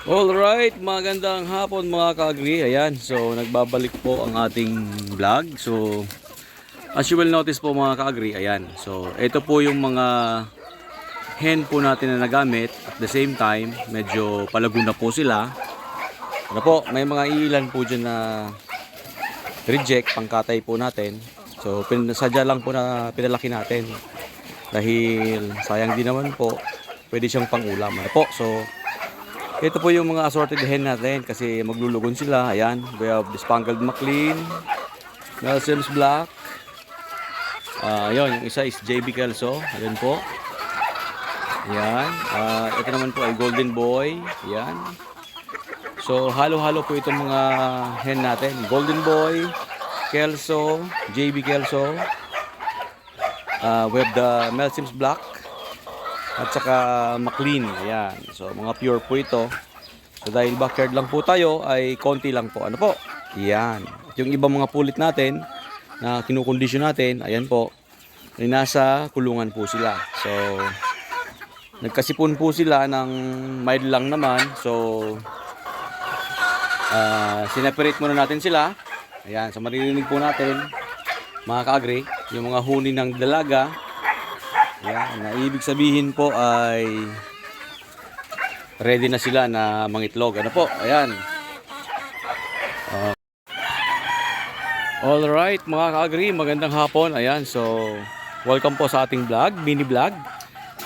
Alright, magandang hapon mga ka-agri. Ayan, so nagbabalik po ang ating vlog. So, as you will notice po mga ka-agri, ayan. So, ito po yung mga hen po natin na nagamit. At the same time, medyo palago na po sila. Ano po, may mga ilan po dyan na reject, pangkatay po natin. So, sadya lang po na pinalaki natin. Dahil sayang din naman po, pwede siyang pangulam. Ano po, so ito po yung mga assorted hen natin kasi maglulugon sila. Ayan, we have the Spangled McLean, Melsim's Black. Yun, yung isa is JB Kelso. Ayan po. Ayan. Ito naman po ay Golden Boy. Ayan. So, halo-halo po itong mga hen natin. Golden Boy, Kelso, JB Kelso. We have the Melsim's Black. At saka McLean, ayan. So mga pure po ito. So dahil backyard lang po tayo ay konti lang po. Ano po? Ayan. At yung ibang mga pulit natin na kinukondisyon natin, ayan po. Ay nasa kulungan po sila. So nagkasipon po sila ng mild lang naman. So sineparate muna natin sila. Ayan. So maririnig po natin mga ka-agri, yung mga huni ng dalaga. Yan, na ibig sabihin po ay ready na sila na mangitlog. Ano po? Ayan. Alright mga ka-agri, magandang hapon. Ayan, so welcome po sa ating vlog, mini vlog.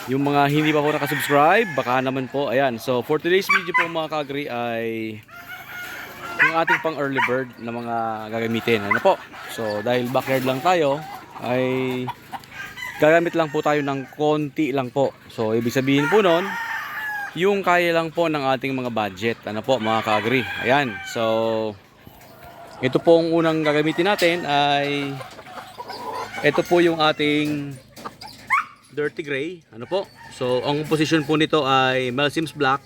Yung mga hindi pa po nakasubscribe, baka naman po. Ayan, so for today's video po mga ka-agri ay yung ating pang early bird na mga gagamitin. Ano po? So dahil backyard lang tayo ay gagamit lang po tayo ng konti lang po. So, ibig sabihin po nun, yung kaya lang po ng ating mga budget. Ano po, mga ka-agri. Ayan. So, ito po ang unang gagamitin natin ay ito po yung ating Dirty Gray. Ano po? So, ang position po nito ay Melsim's Black.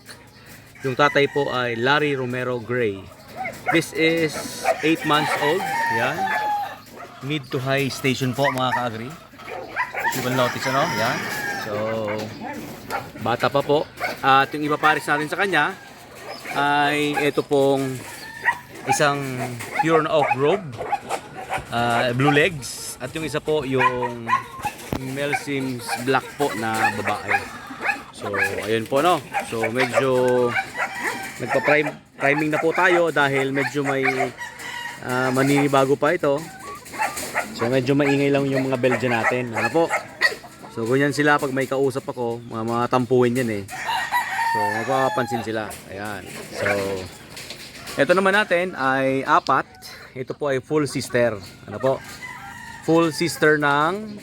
Yung tatay po ay Larry Romero Gray. This is 8 months old. Ayan. Mid to high station po, mga ka-agri. You will notice, ano? Yan. So, bata pa po. At yung ipapares natin sa kanya ay ito pong isang pure na oak robe, blue legs. At yung isa po yung Melsim's Black po na babae. So, ayun po, no? So, medyo nagpa-priming na po tayo dahil medyo may maninibago pa ito. So medyo maingay lang yung mga Belgian natin. Ano po? So ganyan sila pag may kausap ako, mga tampuhin yan eh. So mapapansin sila. Ayan. So ito naman natin ay apat. Ito po ay full sister. Ano po? Full sister ng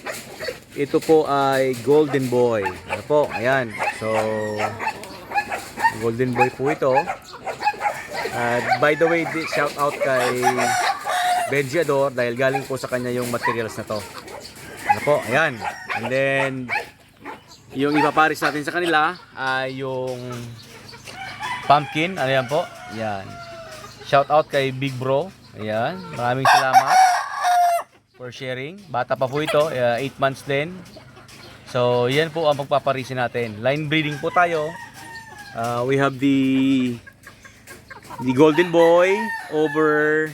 ito po ay Golden Boy. Ano po? Ayan. So Golden Boy po ito. By the way, shout out kay Benjiador dahil galing po sa kanya yung materials na to. Ano po, ayan. And then yung ipapares natin sa kanila ay yung pumpkin. Ano yan po? Ayan. Shout out kay Big Bro. Ayan. Maraming salamat for sharing. Bata pa po ito. 8 months din. So yan po ang pagpaparisin natin. Line breeding po tayo. We have the Golden Boy over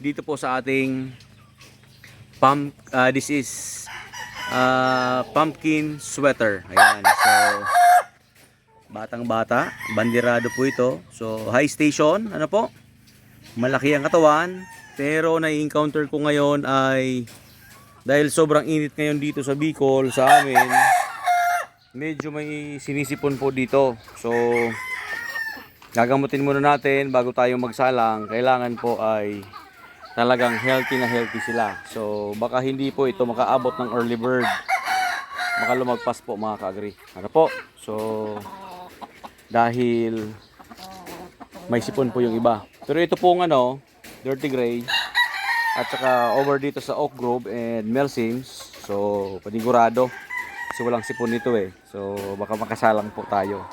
dito po sa ating this is pumpkin sweater. Ayan. So batang bata, bandirado po ito. So high station, ano po? Malaki ang katawan, pero na-encounter ko ngayon ay dahil sobrang init ngayon dito sa Bicol sa amin, medyo may sinisipon po dito. So gagamutin muna natin bago tayo magsalang. Kailangan po ay talagang healthy na healthy sila. So baka hindi po ito makaabot ng early bird. Baka lumagpas po mga ka-agri. Ano po? So dahil may sipon po yung iba. Pero ito pong ano, Dirty Gray at saka over dito sa Oak Grove and Melsim's. So panigurado kasi walang sipon nito eh. So baka makasalang po tayo.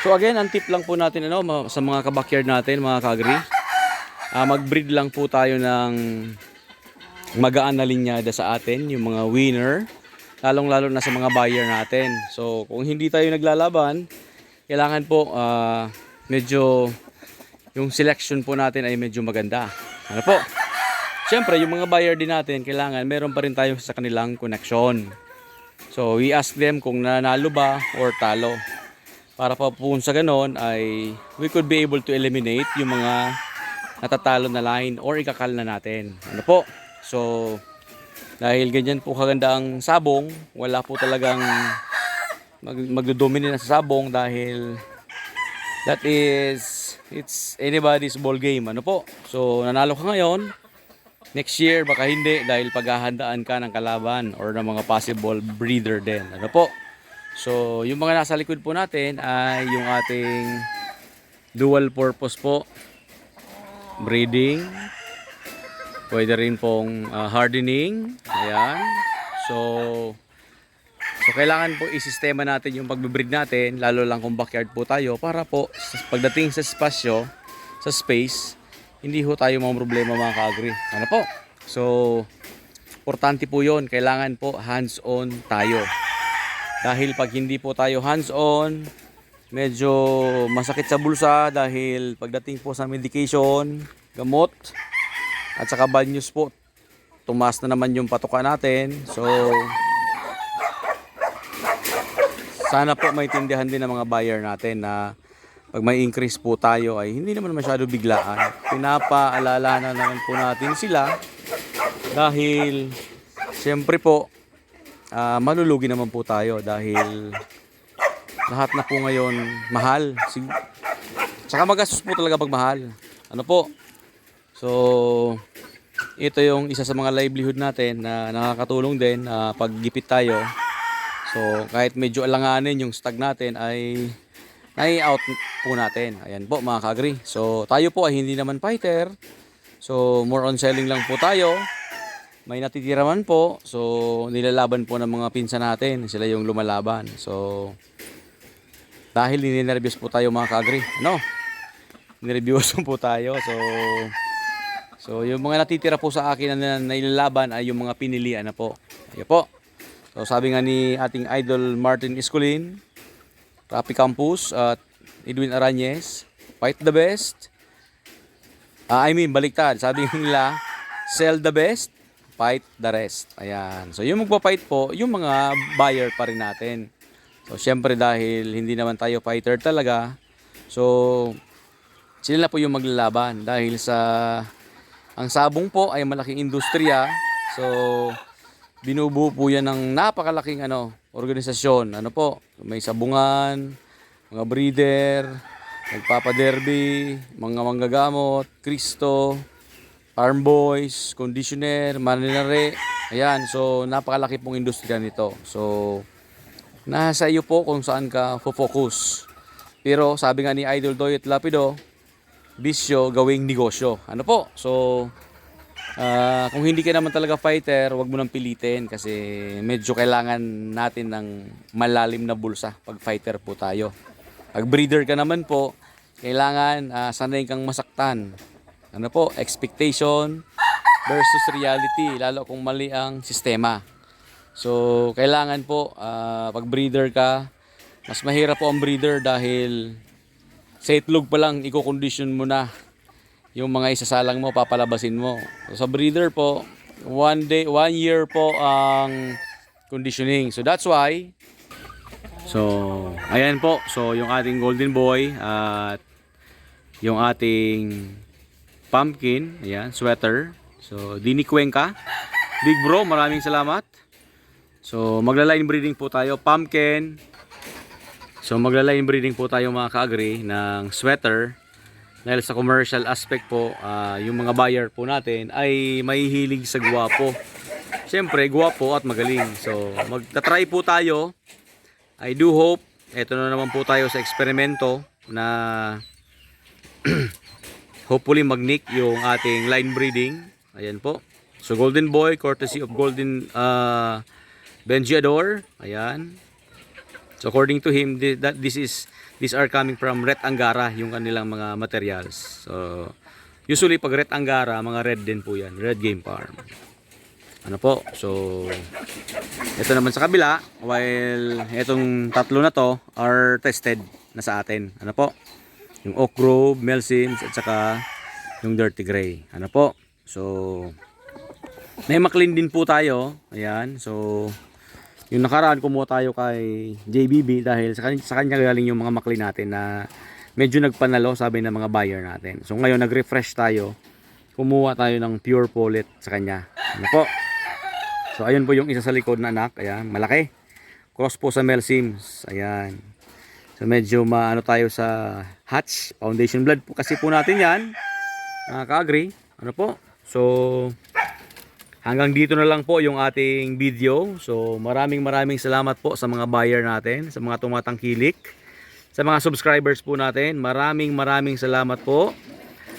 So again, ang tip lang po natin ano sa mga ka-backyard natin, mga ka-agri. Mag-breed lang po tayo ng magaan na linyada sa atin, yung mga winner, lalong-lalo na sa mga buyer natin. So, kung hindi tayo naglalaban, kailangan po medyo yung selection po natin ay medyo maganda. Ano po? Siyempre, yung mga buyer din natin, kailangan meron pa rin tayo sa kanilang connection. So, we ask them kung nanalo ba or talo. Para pa po sa ganon ay we could be able to eliminate yung mga natatalo na line or ikakal na natin. Ano po? So, dahil ganyan po kaganda ang sabong, wala po talagang magdodominate na sa sabong dahil that is, it's anybody's ball game. Ano po? So, nanalo ka ngayon. Next year, baka hindi dahil paghahandaan ka ng kalaban or ng mga possible breeder din. Ano po? So, yung mga nasa likod po natin ay yung ating dual purpose po. Breeding. Pwede rin pong hardening. Ayan. So, kailangan po isistema natin yung pagbibreed natin, lalo lang kung backyard po tayo, para po pagdating sa espasyo, sa space, hindi ho tayo mga problema mga ka-agri. Ano po? So, importante po yun. Kailangan po hands-on tayo. Dahil pag hindi po tayo hands-on, medyo masakit sa bulsa dahil pagdating po sa medication, gamot, at saka bad news po, tumaas na naman yung patuka natin. So, sana po maintindihan din ng mga buyer natin na pag may increase po tayo ay hindi naman masyado biglaan. Pinapaalala na naman po natin sila dahil siyempre po malulugi naman po tayo dahil lahat na po ngayon mahal. Tsaka magastos po talaga pag mahal. Ano po? So, ito yung isa sa mga livelihood natin na nakakatulong din pag gipit tayo. So, kahit medyo alanganin yung stock natin ay nai-out po natin. Ayan po mga ka-agri. So, tayo po ay hindi naman fighter. So, more on selling lang po tayo. May natitira man po. So, nilalaban po ng mga pinsan natin. Sila yung lumalaban. So, dahil ninenervyos po tayo mga ka-agri. Ano? Ninervyos po tayo. So, yung mga natitira po sa akin na nilalaban ay yung mga pinilian na po. Ayan po. So, sabi nga ni ating idol Martin Escolin, Rapi Campus at Edwin Arañez, fight the best. Baliktad. Sabi nila, sell the best, fight the rest. Ayan. So, yung magpa-fight po, yung mga buyer pa rin natin. So, syempre dahil hindi naman tayo fighter talaga, so, sila na po yung maglalaban. Dahil ang sabong po ay malaking industriya. So, binubuo po yan ng napakalaking organisasyon. Ano po? May sabungan, mga breeder, nagpapaderby, mga manggagamot, Kristo, farm boys, conditioner, maninare. Ayan, so napakalaki pong industriya nito. So, nasa iyo po kung saan ka focus. Pero sabi nga ni Idol Doyet Lapido, bisyo gawing negosyo. Ano po? So, kung hindi ka naman talaga fighter, wag mo nang pilitin kasi medyo kailangan natin ng malalim na bulsa pag fighter po tayo. Pag breeder ka naman po, kailangan sanay kang masaktan. Ano po? Expectation versus reality, lalo kung mali ang sistema. So, kailangan po pag breeder ka, mas mahirap po ang breeder dahil sa itlog pa lang, i-condition mo na yung mga isasalang mo, papalabasin mo. So, sa breeder po, 1 year po ang conditioning. So, that's why. So, ayan po. So, yung ating golden boy at yung ating pumpkin, ayan, sweater. So, Dini Cuenca. Big bro, maraming salamat. So, magla-line breeding po tayo. Pumpkin. So, magla-line breeding po tayo mga ka-agri ng sweater. Dahil sa commercial aspect po, yung mga buyer po natin ay mahihilig sa gwapo. Siyempre, gwapo at magaling. So, magta-try po tayo. I do hope, eto na naman po tayo sa eksperimento na hopefully mag-nick yung ating line breeding. Ayan po. So, Golden Boy, courtesy of Golden Benjiador. Ayan. So, according to him, these are coming from Ret Angara, yung kanilang mga materials. So, usually pag Ret Angara, mga red din po yan. Red Game Farm. Ano po? So, ito naman sa kabila, while itong tatlo na to are tested na sa atin. Ano po? Yung Oak Grove, Melsims, at saka yung Dirty Gray. Ano po? So, may McLean din po tayo. Ayan. So, yung nakaraan kumuha tayo kay JBB dahil sa kanya galing yung mga McLean natin na medyo nagpanalo, sabi ng mga buyer natin. So, ngayon nag-refresh tayo. Kumuha tayo ng pure pullet sa kanya. Ano po? So, ayun po yung isa sa likod na anak. Ayan, malaki. Cross po sa Melsims. Ayan. So medyo maano tayo sa hatch, foundation blood po kasi po natin 'yan. Ka-agree. Ano po? So hanggang dito na lang po yung ating video. So maraming salamat po sa mga buyer natin, sa mga tumatangkilik, sa mga subscribers po natin. Maraming salamat po.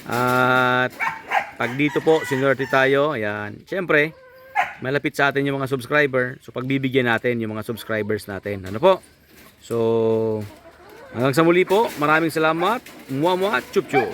At pag dito po sinwerte tayo, ayan. Siyempre, malapit sa atin yung mga subscriber. So pagbibigyan natin yung mga subscribers natin. Ano po? So hanggang sa muli po, maraming salamat. Muwa, chup chup.